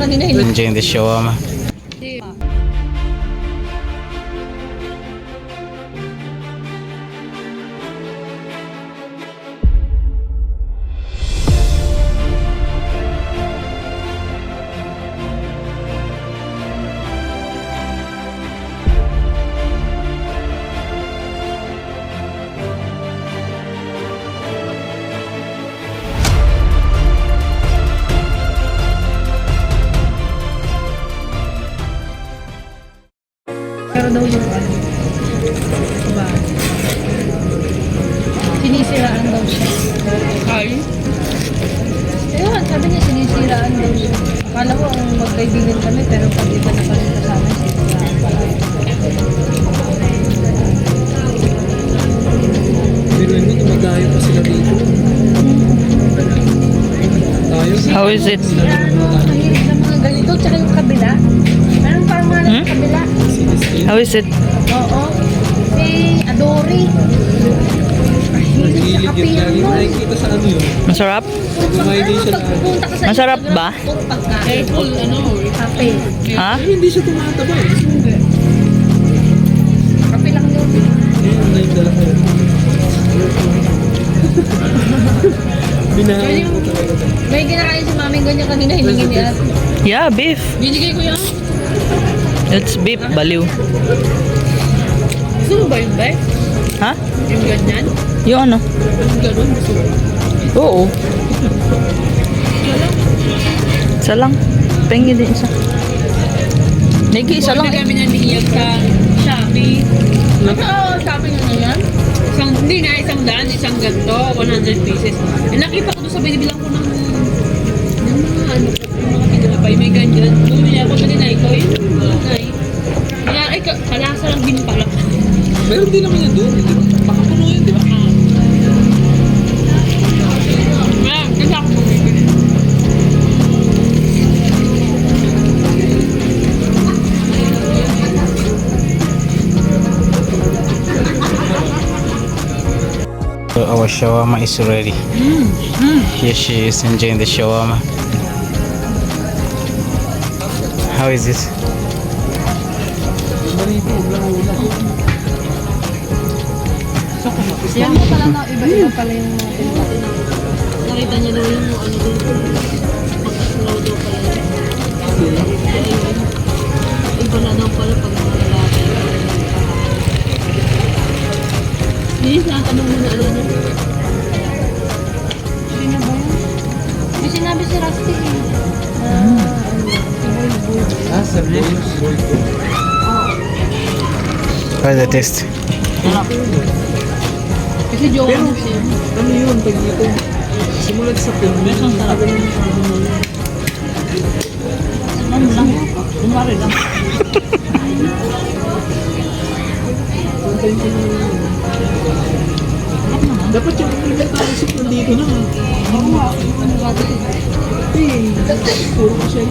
kanina. Enjoying the shawarma. Pero daw yung ano, diba? Sinisiraan daw siya. Ay? Ayun, sabi niya sinisiraan daw siya. Akala ko ang magkaibigan kami, pero pag iba na kami kasama, sinisiraan pala. Pero hindi gumagayo pa sila dito. How is it? Mahilig na mga ganito, tsaka yung kabila. Anong parang mga nasa kabila? How is it? Oo. Si Adori. Mahilig sa kape yan mo. Nakikita sa ano yun? Masarap? Gumaili siya na. Punta ka sa Masarap Instagram, ba? puro pagkain. Full, kape. Ha? Hindi siya tumataba eh. Kape lang yun. Ayun, na yung dala ko. Binahain ko talaga. May ginakain si mami ganyan kanina, hiningi niya. Yeah, beef. Binigay ko yan. It's beef, baliw. Gusto mo ba yun, Bay? Ha? Yung ganyan? Yung ano? Yung gano'n, gusto mo? Oo. Isa lang. Pengi din isa. Negi, isa lang. Kami naniyag sa Shopee. Oo, Shopee na yan. Hindi nga, isang daan, isang ganto, 100 pieces. Nakita ko doon sa binibilang ko ng mga ano, yung mga tinapay, may ganyan. Bumili ako sa dinay ko, yun, dinay. Kaya, ay, kalasa lang din pala. Meron din naman yan doon. Baka puno yun, di ba? Kaya, kasi ako bumili. So our shawarma is ready. Here she is enjoying the shawarma. How is this? Marito, ulang-ulang. Yan mo pala na, iba-iba pala yung mga tinapay. Nakita niya daw yung ano doon. Pagkaklaw daw pala. Iba na daw pala pag mga lalaki. Hindi, natanong mo na ano na. Sino ba yun? May sinabi si Rusty eh. Ah, sa boy. How's the taste? Kasi jowa mo siya. Ano yun, pag dito? Simulat sa film. Ang sarap. Ano lang? Umari lang. Dapat yung implementary soup nandito na. Oo nga. Ano ba ito? Puro ko siya.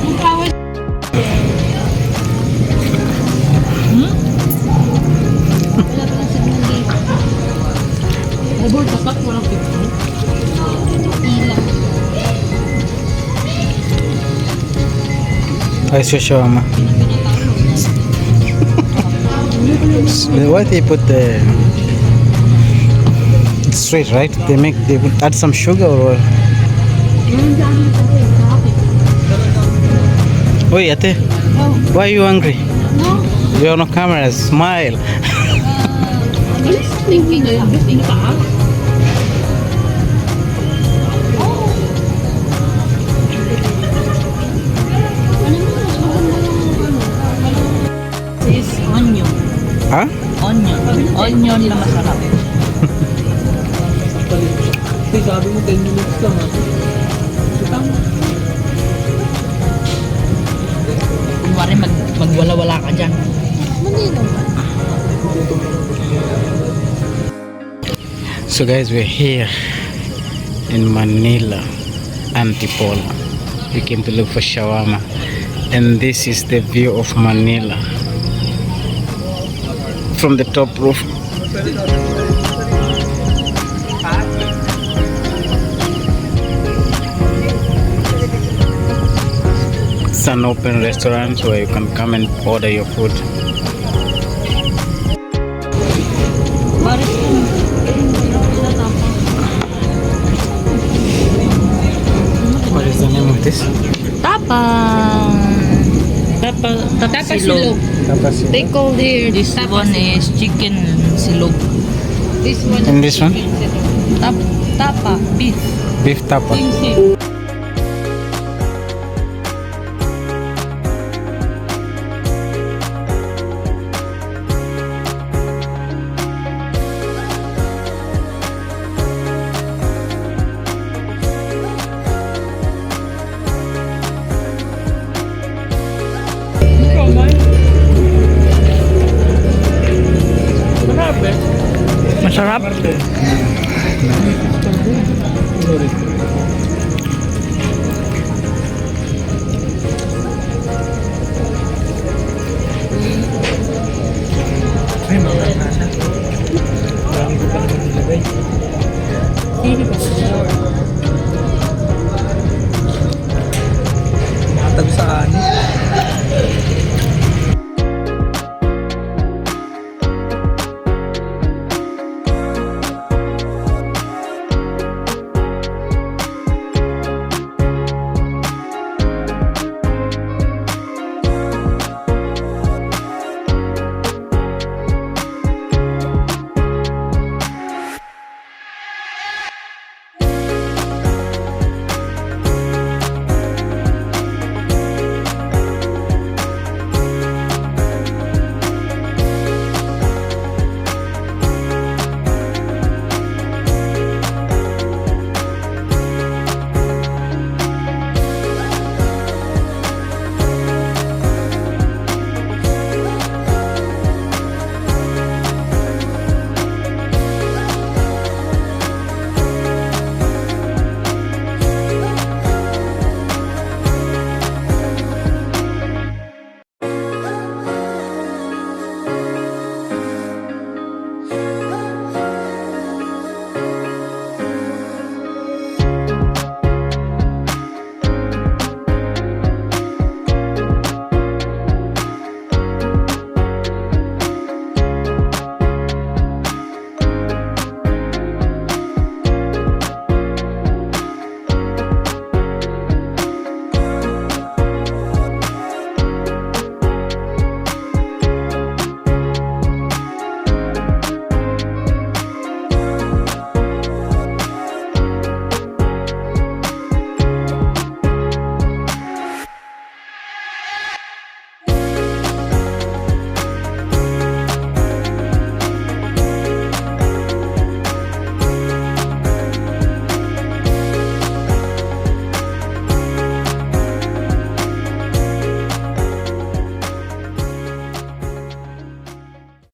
Ang kawal. Wala pa lang signal dito. Robot, dapat walang picture. Ilang. How's your shawarma? Why they put the straight, right? They would add some sugar or what? Oi, ate. Why are you hungry? No? You're on camera. Smile. Thinking na yung gusto ka? This is onion. Huh? Onion. Onion na masarap. Sabi mo 10 minutes lang ha. Tama. Kunwari magwala-wala ka dyan. Manila ba? So guys, we're here in Manila, Antipolo. We came to look for shawarma, and this is the view of Manila from the top roof. It's an open restaurant where you can come and order your food. What is the name of this? Tapang. Tapa silog. silog. They call here this one is chicken silog. This one. And this one? Tapa beef. Beef tapa. Masarap. Ay, mga